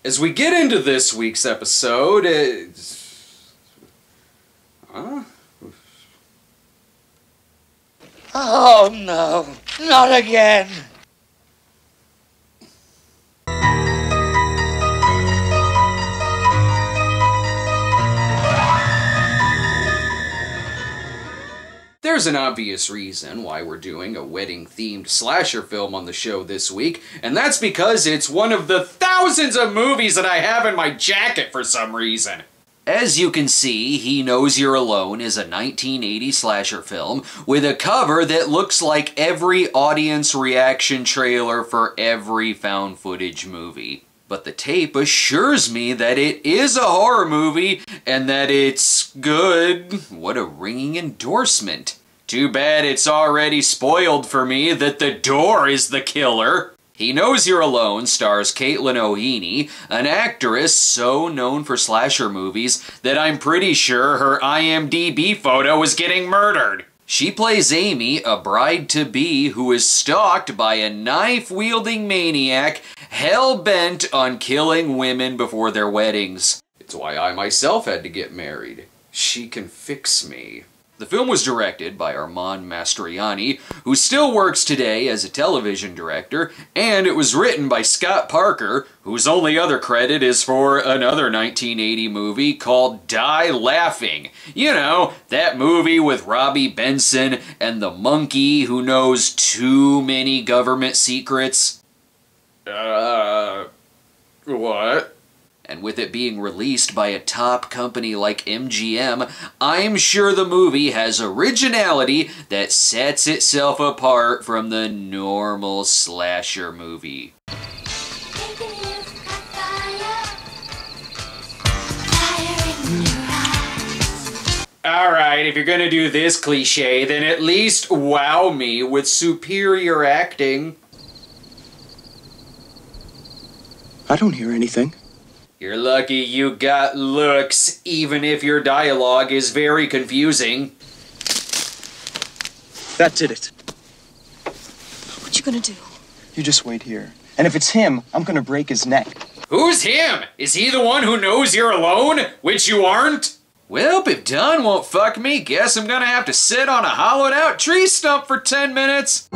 As we get into this week's episode, Oh no, not again! There's an obvious reason why we're doing a wedding-themed slasher film on the show this week, and that's because it's one of the thousands of movies that I have in my jacket for some reason. As you can see, He Knows You're Alone is a 1980 slasher film with a cover that looks like every audience reaction trailer for every found footage movie. But the tape assures me that it is a horror movie and that it's good. What a ringing endorsement. Too bad it's already spoiled for me that the door is the killer. He Knows You're Alone stars Caitlin O'Heaney, an actress so known for slasher movies that I'm pretty sure her IMDb photo is getting murdered. She plays Amy, a bride-to-be who is stalked by a knife-wielding maniac hell-bent on killing women before their weddings. It's why I myself had to get married. She can fix me. The film was directed by Armand Mastroianni, who still works today as a television director, and it was written by Scott Parker, whose only other credit is for another 1980 movie called Die Laughing. You know, that movie with Robbie Benson and the monkey who knows too many government secrets. What? And with it being released by a top company like MGM, I'm sure the movie has originality that sets itself apart from the normal slasher movie. Alright, if you're gonna do this cliche, then at least wow me with superior acting. I don't hear anything. You're lucky you got looks, even if your dialogue is very confusing. That did it. What you gonna do? You just wait here. And if it's him, I'm gonna break his neck. Who's him? Is he the one who knows you're alone? Which you aren't? Well, if Don won't fuck me, guess I'm gonna have to sit on a hollowed out tree stump for 10 minutes.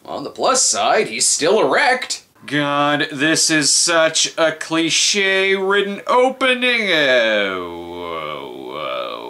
On the plus side, he's still erect. God, this is such a cliche-ridden opening.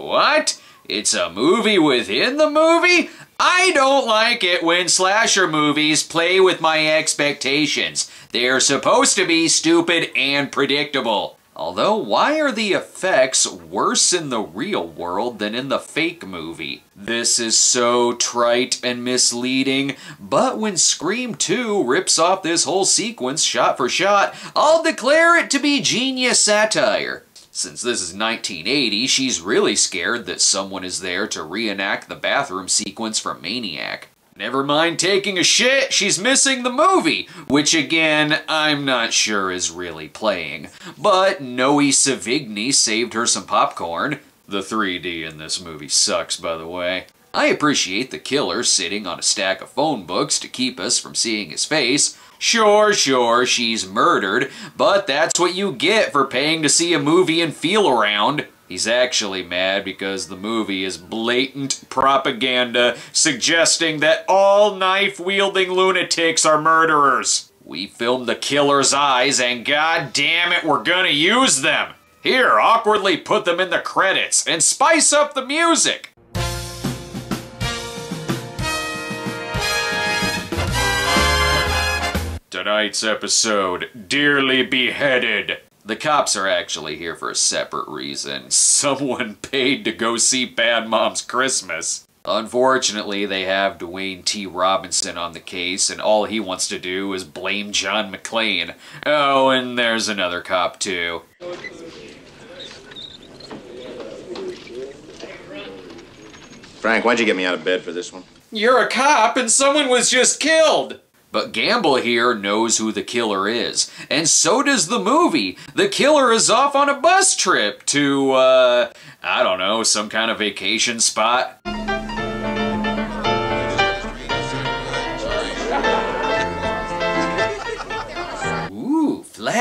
What? It's a movie within the movie? I don't like it when slasher movies play with my expectations. They're supposed to be stupid and predictable. Although, why are the effects worse in the real world than in the fake movie? This is so trite and misleading, but when Scream 2 rips off this whole sequence shot for shot, I'll declare it to be genius satire. Since this is 1980, she's really scared that someone is there to reenact the bathroom sequence from Maniac. Never mind taking a shit, she's missing the movie, which again, I'm not sure is really playing. But Noe Savigny saved her some popcorn. The 3D in this movie sucks, by the way. I appreciate the killer sitting on a stack of phone books to keep us from seeing his face. Sure, she's murdered, but that's what you get for paying to see a movie and feel around. He's actually mad because the movie is blatant propaganda suggesting that all knife-wielding lunatics are murderers. We filmed the killer's eyes and god damn it, we're gonna use them. Here, awkwardly put them in the credits and spice up the music. Tonight's episode, Dearly Beheaded. The cops are actually here for a separate reason. Someone paid to go see Bad Mom's Christmas. Unfortunately, they have Dwayne T. Robinson on the case, and all he wants to do is blame John McClane. Oh, and there's another cop, too. Frank, why'd you get me out of bed for this one? You're a cop, and someone was just killed! But Gamble here knows who the killer is, and so does the movie. The killer is off on a bus trip to, I don't know, some kind of vacation spot.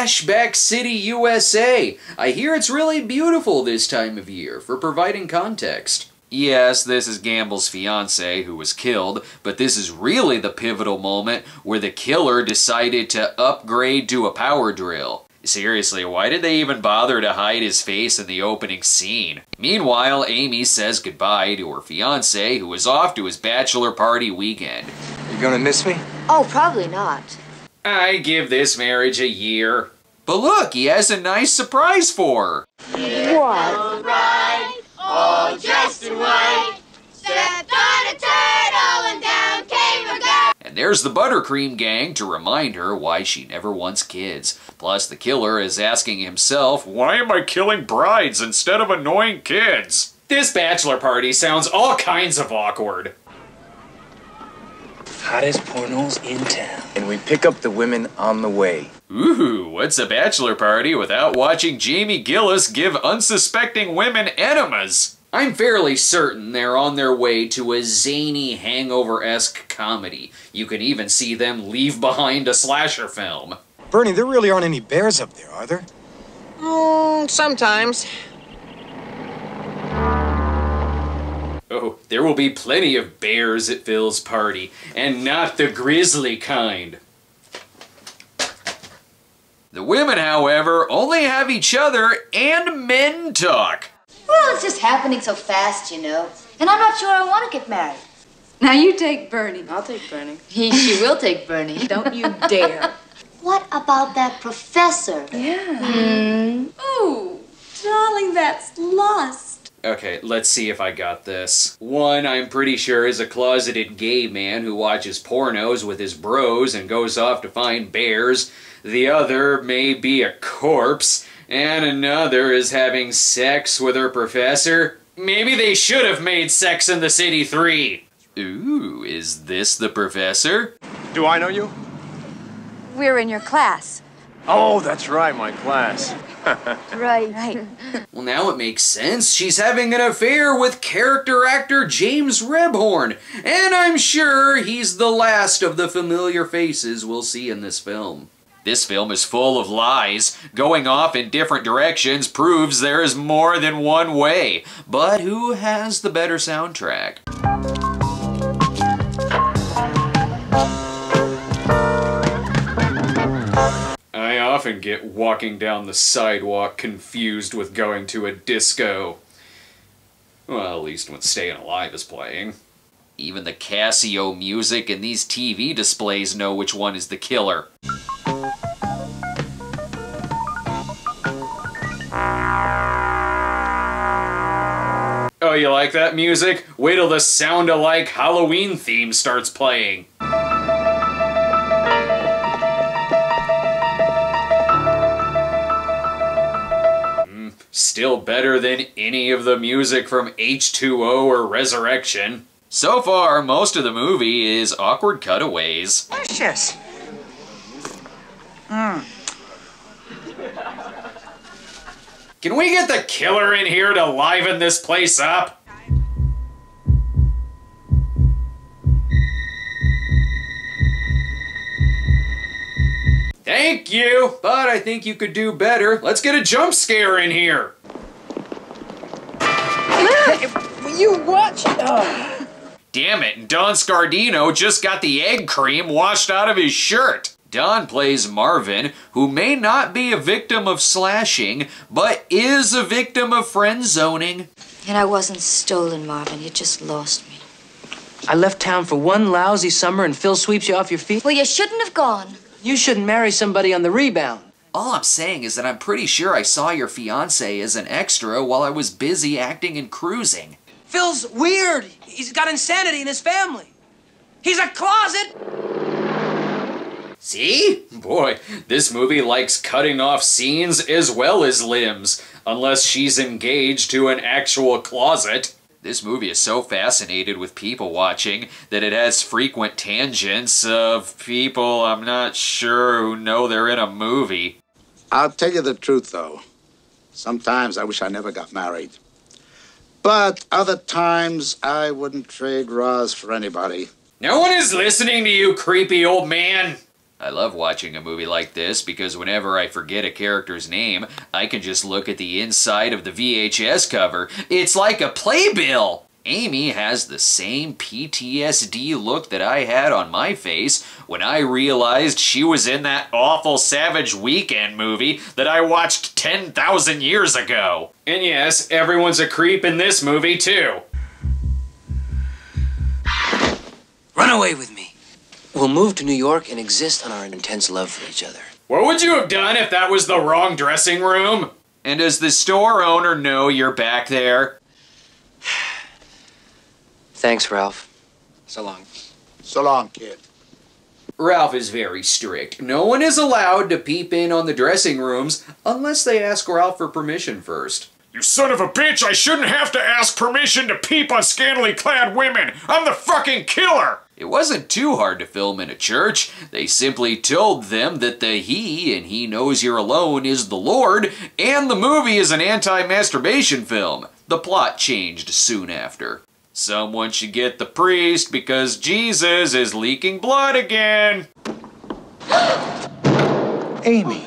Flashback City, USA. I hear it's really beautiful this time of year, for providing context. Yes, this is Gamble's fiancée who was killed, but this is really the pivotal moment where the killer decided to upgrade to a power drill. Seriously, why did they even bother to hide his face in the opening scene? Meanwhile, Amy says goodbye to her fiancé who is off to his bachelor party weekend. You gonna miss me? Oh, probably not. I give this marriage a year. But look, he has a nice surprise for her. What? All dressed in white, stepped on a turtle and down came a girl. And there's the Buttercream Gang to remind her why she never wants kids. Plus, the killer is asking himself, why am I killing brides instead of annoying kids? This bachelor party sounds all kinds of awkward. Hottest pornos in town. And we pick up the women on the way. Ooh, what's a bachelor party without watching Jamie Gillis give unsuspecting women enemas? I'm fairly certain they're on their way to a zany hangover-esque comedy. You can even see them leave behind a slasher film. Bernie, there really aren't any bears up there, are there? Sometimes. Oh, there will be plenty of bears at Phil's party, and not the grisly kind. The women, however, only have each other and men talk. Well, it's just happening so fast, you know. And I'm not sure I want to get married. Now you take Bernie. I'll take Bernie. She will take Bernie. Don't you dare. What about that professor? Yeah. Ooh, darling, that's lust. Okay, let's see if I got this. One, I'm pretty sure, is a closeted gay man who watches pornos with his bros and goes off to find bears. The other may be a corpse. And another is having sex with her professor. Maybe they should have made Sex in the City 3. Ooh, is this the professor? Do I know you? We're in your class. Oh, that's right, my class. Right. Well, now it makes sense. She's having an affair with character actor James Rebhorn. And I'm sure he's the last of the familiar faces we'll see in this film. This film is full of lies. Going off in different directions proves there is more than one way. But who has the better soundtrack? I often get walking down the sidewalk confused with going to a disco. Well, at least when Staying Alive is playing. Even the Casio music and these TV displays know which one is the killer. Oh, you like that music? Wait till the sound-alike Halloween theme starts playing. Still better than any of the music from H2O or Resurrection. So far, most of the movie is awkward cutaways. Delicious. Can we get the killer in here to liven this place up? Thank you, but I think you could do better. Let's get a jump scare in here. You watch. Damn it, Don Scardino just got the egg cream washed out of his shirt. Don plays Marvin, who may not be a victim of slashing, but is a victim of friend zoning. And I wasn't stolen, Marvin. You just lost me. I left town for one lousy summer and Phil sweeps you off your feet? Well, you shouldn't have gone. You shouldn't marry somebody on the rebound. All I'm saying is that I'm pretty sure I saw your fiancé as an extra while I was busy acting and cruising. Phil's weird. He's got insanity in his family. He's a closet. See? Boy, this movie likes cutting off scenes as well as limbs, unless she's engaged to an actual closet. This movie is so fascinated with people watching that it has frequent tangents of people I'm not sure who know they're in a movie. I'll tell you the truth, though. Sometimes I wish I never got married. But other times, I wouldn't trade Roz for anybody. No one is listening to you, creepy old man. I love watching a movie like this because whenever I forget a character's name, I can just look at the inside of the VHS cover. It's like a playbill! Amy has the same PTSD look that I had on my face when I realized she was in that awful Savage Weekend movie that I watched 10,000 years ago. And yes, everyone's a creep in this movie too. Run away with me. We'll move to New York and exist on our intense love for each other. What would you have done if that was the wrong dressing room? And does the store owner know you're back there? Thanks, Ralph. So long. So long, kid. Ralph is very strict. No one is allowed to peep in on the dressing rooms unless they ask Ralph for permission first. You son of a bitch, I shouldn't have to ask permission to peep on scantily clad women! I'm the fucking killer! It wasn't too hard to film in a church. They simply told them that the He and He Knows You're Alone is the Lord, and the movie is an anti-masturbation film. The plot changed soon after. Someone should get the priest because Jesus is leaking blood again. Amy.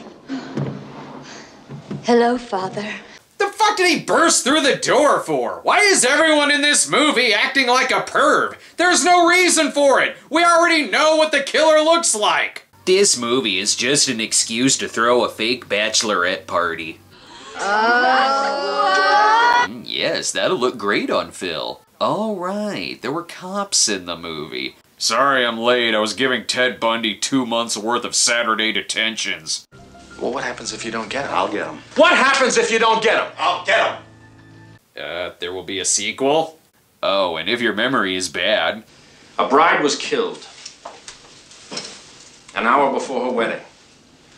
Hello, Father. The fuck did he burst through the door for? Why is everyone in this movie acting like a perv? There's no reason for it. We already know what the killer looks like. This movie is just an excuse to throw a fake bachelorette party. Yes, that'll look great on Phil. All right, there were cops in the movie. Sorry I'm late, I was giving Ted Bundy 2 months worth of Saturday detentions. Well, what happens if you don't get him? I'll get him. What happens if you don't get him? I'll get him. There will be a sequel? Oh, and if your memory is bad. A bride was killed an hour before her wedding.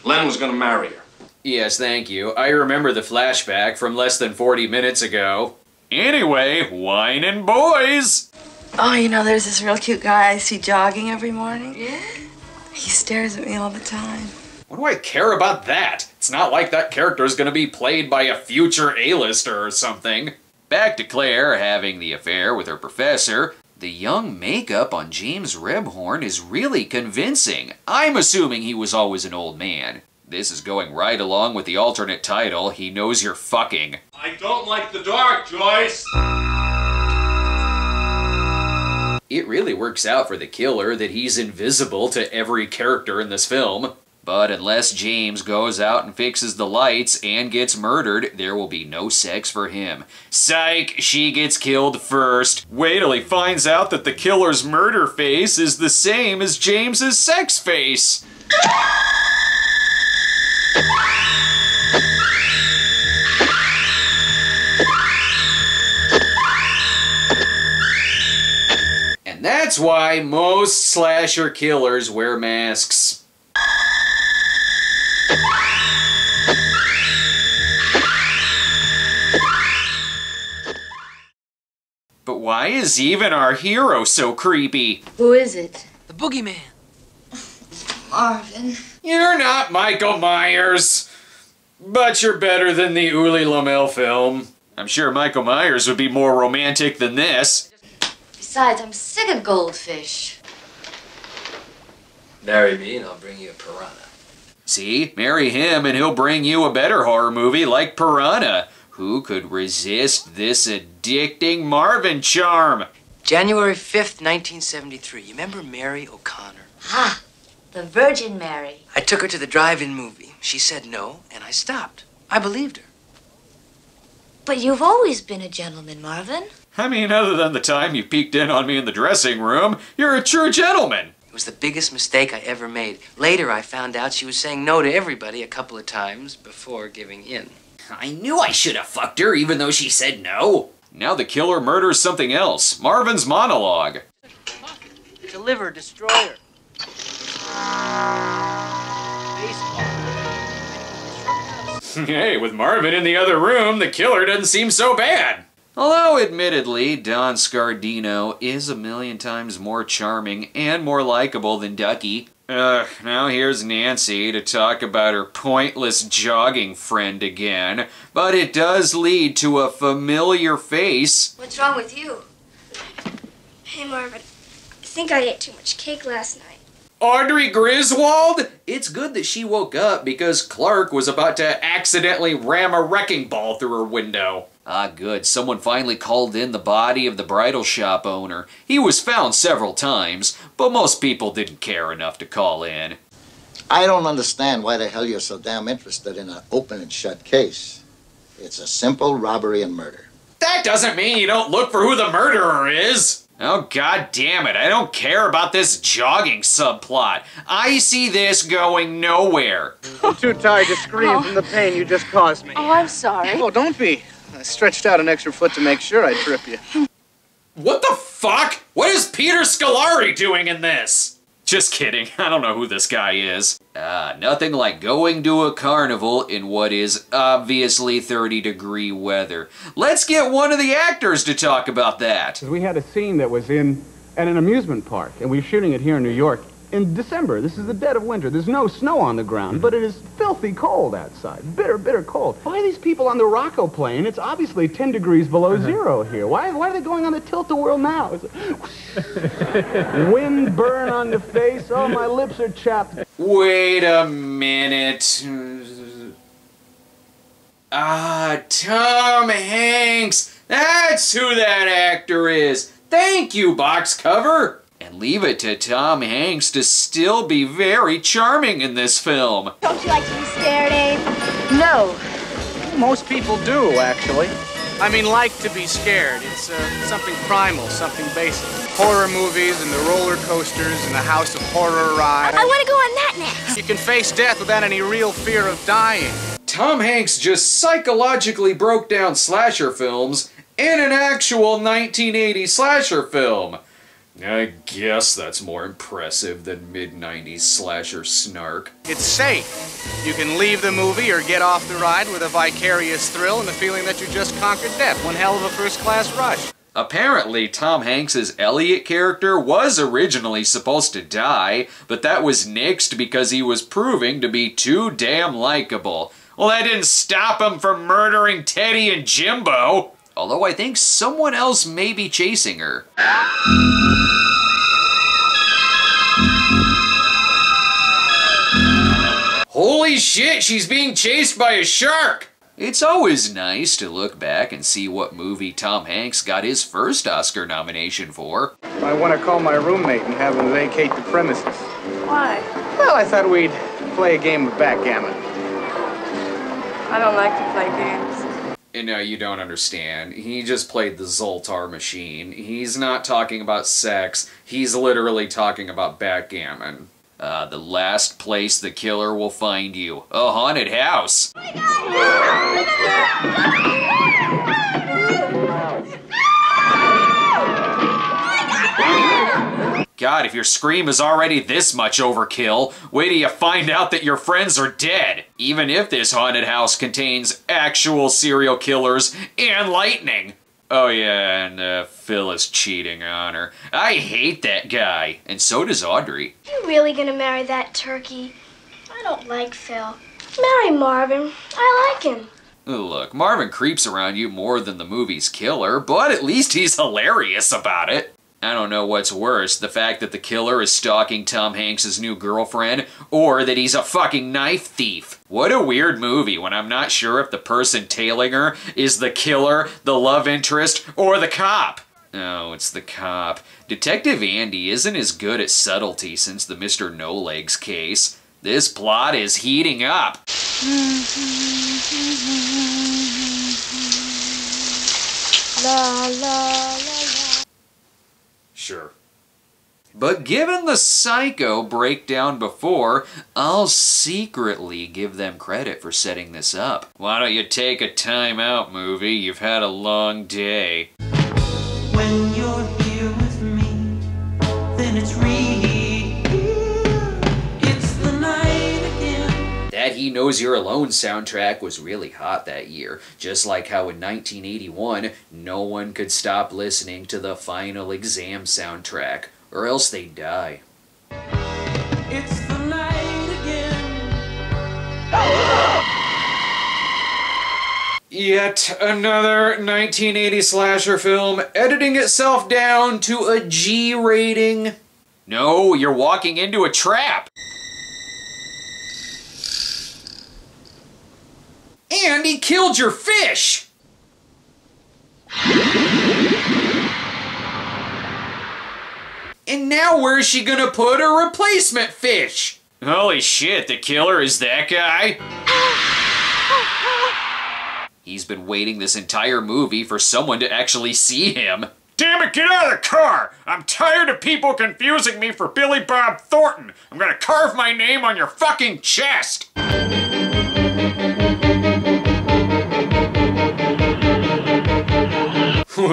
Len was gonna marry her. Yes, thank you. I remember the flashback from less than 40 minutes ago. Anyway, whining boys! Oh, you know, there's this real cute guy I see jogging every morning. Yeah? He stares at me all the time. What do I care about that? It's not like that character is going to be played by a future A-lister or something. Back to Claire having the affair with her professor. The young makeup on James Rebhorn is really convincing. I'm assuming he was always an old man. This is going right along with the alternate title, He Knows You're Fucking. I don't like the dark, Joyce! It really works out for the killer that he's invisible to every character in this film. But unless James goes out and fixes the lights and gets murdered, there will be no sex for him. Psych! She gets killed first. Wait till he finds out that the killer's murder face is the same as James's sex face. And that's why most slasher killers wear masks. But why is even our hero so creepy? Who is it? The boogeyman. Marvin. You're not Michael Myers. But you're better than the Uli Lamel film. I'm sure Michael Myers would be more romantic than this. Besides, I'm sick of goldfish. Marry me and I'll bring you a piranha. See? Marry him and he'll bring you a better horror movie like Piranha. Who could resist this addicting Marvin charm? January 5th, 1973. You remember Mary O'Connor? Ha! The Virgin Mary. I took her to the drive-in movie. She said no, and I stopped. I believed her. But you've always been a gentleman, Marvin. I mean, other than the time you peeked in on me in the dressing room, you're a true gentleman. It was the biggest mistake I ever made. Later, I found out she was saying no to everybody a couple of times before giving in. I knew I should have fucked her even though she said no. Now the killer murders something else. Marvin's monologue. Deliver, destroyer. Hey, with Marvin in the other room, the killer doesn't seem so bad. Although, admittedly, Don Scardino is a million times more charming and more likable than Ducky. Now here's Nancy to talk about her pointless jogging friend again, but it does lead to a familiar face. What's wrong with you? Hey, Marvin. I think I ate too much cake last night. Audrey Griswold? It's good that she woke up because Clark was about to accidentally ram a wrecking ball through her window. Ah, good. Someone finally called in the body of the bridal shop owner. He was found several times, but most people didn't care enough to call in. I don't understand why the hell you're so damn interested in an open and shut case. It's a simple robbery and murder. That doesn't mean you don't look for who the murderer is. Oh, god damn it, I don't care about this jogging subplot. I see this going nowhere. I'm too tired to scream from the pain you just caused me. Oh, I'm sorry. Oh, don't be. I stretched out an extra foot to make sure I'd trip you. What the fuck? What is Peter Scolari doing in this? Just kidding, I don't know who this guy is. Nothing like going to a carnival in what is obviously 30-degree weather. Let's get one of the actors to talk about that. We had a scene that was at an amusement park, and we were shooting it here in New York in December. This is the dead of winter. There's no snow on the ground, but it is filthy cold outside. Bitter, bitter cold. Why are these people on the Rocco plane? It's obviously 10 degrees below zero here. Why are they going on the tilt-a-whirl now? Wind burn on the face. Oh, my lips are chapped. Wait a minute. Tom Hanks. That's who that actor is. Thank you, box cover. And leave it to Tom Hanks to still be very charming in this film. Don't you like to be scared, Abe? No. Most people do, actually. I mean, like to be scared. It's something primal, something basic. Horror movies and the roller coasters and the House of Horror ride. I want to go on that next. You can face death without any real fear of dying. Tom Hanks just psychologically broke down slasher films in an actual 1980 slasher film. I guess that's more impressive than mid-90s slasher snark. It's safe. You can leave the movie or get off the ride with a vicarious thrill and the feeling that you just conquered death. One hell of a first-class rush. Apparently, Tom Hanks's Elliot character was originally supposed to die, but that was nixed because he was proving to be too damn likable. Well, that didn't stop him from murdering Teddy and Jimbo. Although I think someone else may be chasing her. Holy shit, she's being chased by a shark! It's always nice to look back and see what movie Tom Hanks got his first Oscar nomination for. I want to call my roommate and have him vacate the premises. Why? Well, I thought we'd play a game of backgammon. I don't like to play games. No, you don't understand. He just played the Zoltar machine. He's not talking about sex. He's literally talking about backgammon. The last place the killer will find you. A haunted house. God, if your scream is already this much overkill, wait till you find out that your friends are dead. Even if this haunted house contains actual serial killers and lightning. Oh yeah, and Phil is cheating on her. I hate that guy, and so does Audrey. You really gonna marry that turkey? I don't like Phil. Marry Marvin. I like him. Look, Marvin creeps around you more than the movie's killer, but at least he's hilarious about it. I don't know what's worse, the fact that the killer is stalking Tom Hanks' new girlfriend, or that he's a fucking knife thief. What a weird movie when I'm not sure if the person tailing her is the killer, the love interest, or the cop. Oh, it's the cop. Detective Andy isn't as good at subtlety since the Mr. No Legs case. This plot is heating up. La la la. Sure. But given the Psycho breakdown before, I'll secretly give them credit for setting this up. Why don't you take a time out, movie? You've had a long day. When you're here with me, then it's real. It's the night again. That He Knows You're Alone soundtrack was really hot that year, just like how in 1981, no one could stop listening to the Final Exam soundtrack, or else they'd die. It's the night again. Yet another 1980 slasher film editing itself down to a G rating. No, you're walking into a trap. And he killed your fish! And now where's she gonna put her replacement fish? Holy shit, the killer is that guy? He's been waiting this entire movie for someone to actually see him. Damn it, get out of the car! I'm tired of people confusing me for Billy Bob Thornton. I'm gonna carve my name on your fucking chest!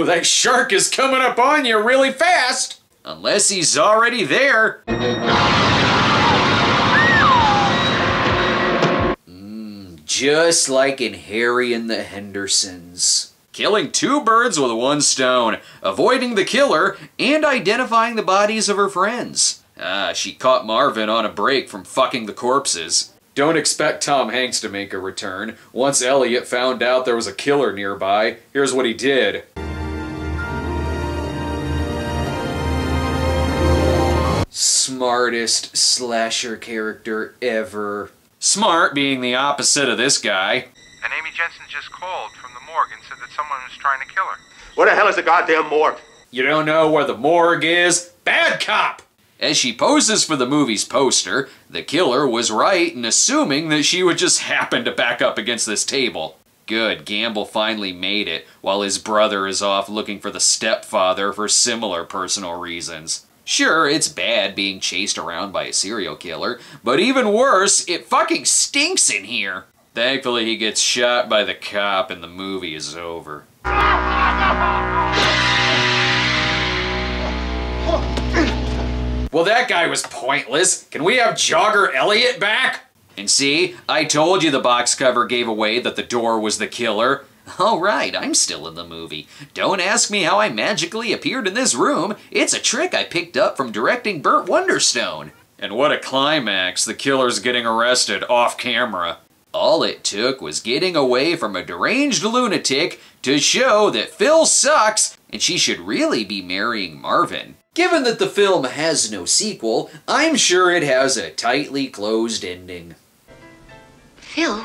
That shark is coming up on you really fast! Unless he's already there. Just like in Harry and the Hendersons. Killing 2 birds with 1 stone, avoiding the killer, and identifying the bodies of her friends. She caught Marvin on a break from fucking the corpses. Don't expect Tom Hanks to make a return. Once Elliot found out there was a killer nearby, here's what he did. Smartest slasher character ever. Smart being the opposite of this guy. And Amy Jensen just called from the morgue and said that someone was trying to kill her. Where the hell is the goddamn morgue? You don't know where the morgue is? Bad cop! As she poses for the movie's poster, the killer was right in assuming that she would just happen to back up against this table. Good, Gamble finally made it, while his brother is off looking for the stepfather for similar personal reasons. Sure, it's bad being chased around by a serial killer, but even worse, it fucking stinks in here. Thankfully, he gets shot by the cop and the movie is over. Well, that guy was pointless. Can we have Jogger Elliot back? And see, I told you the box cover gave away that the door was the killer. All right, I'm still in the movie. Don't ask me how I magically appeared in this room. It's a trick I picked up from directing Burt Wonderstone. And what a climax, the killer's getting arrested off camera. All it took was getting away from a deranged lunatic to show that Phil sucks and she should really be marrying Marvin. Given that the film has no sequel, I'm sure it has a tightly closed ending. Phil,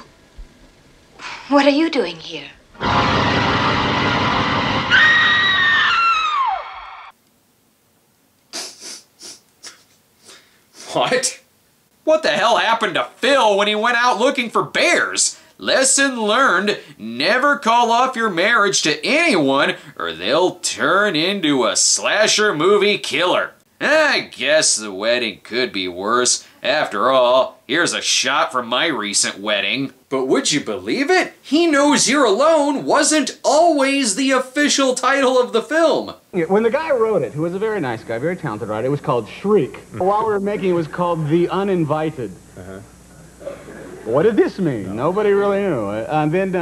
what are you doing here? What? What the hell happened to Phil when he went out looking for bears? Lesson learned, never call off your marriage to anyone or they'll turn into a slasher movie killer. I guess the wedding could be worse. After all, here's a shot from my recent wedding. But would you believe it? He Knows You're Alone wasn't always the official title of the film. When the guy wrote it, who was a very nice guy, very talented writer, it was called Shriek. While we were making it, it was called The Uninvited. What did this mean? Nobody really knew. And then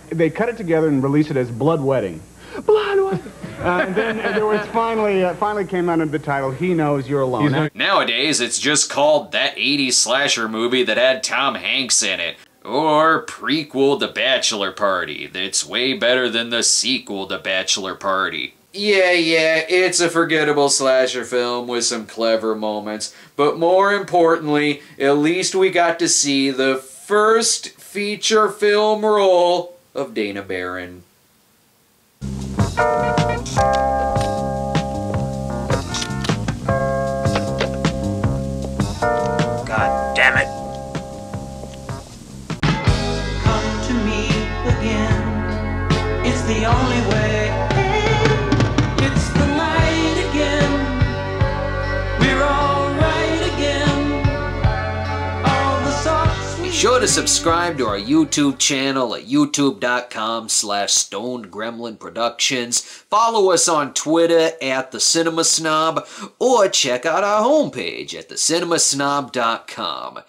they cut it together and released it as Blood Wedding. Blood Wedding! And then there was finally came out of the title, He Knows You're Alone. Nowadays, it's just called That 80s Slasher Movie That Had Tom Hanks in It. Or prequel to Bachelor Party. That's way better than the sequel to Bachelor Party. Yeah, it's a forgettable slasher film with some clever moments. But more importantly, at least we got to see the first feature film role of Dana Barron. God damn it. Come to me again. It's the only way. It's the night again. We're all right again. All the socks. Be sure to subscribe to our YouTube channel at youtube.com/StonedGremlinProductions. Follow us on Twitter at The Cinema Snob, or check out our homepage at thecinemasnob.com.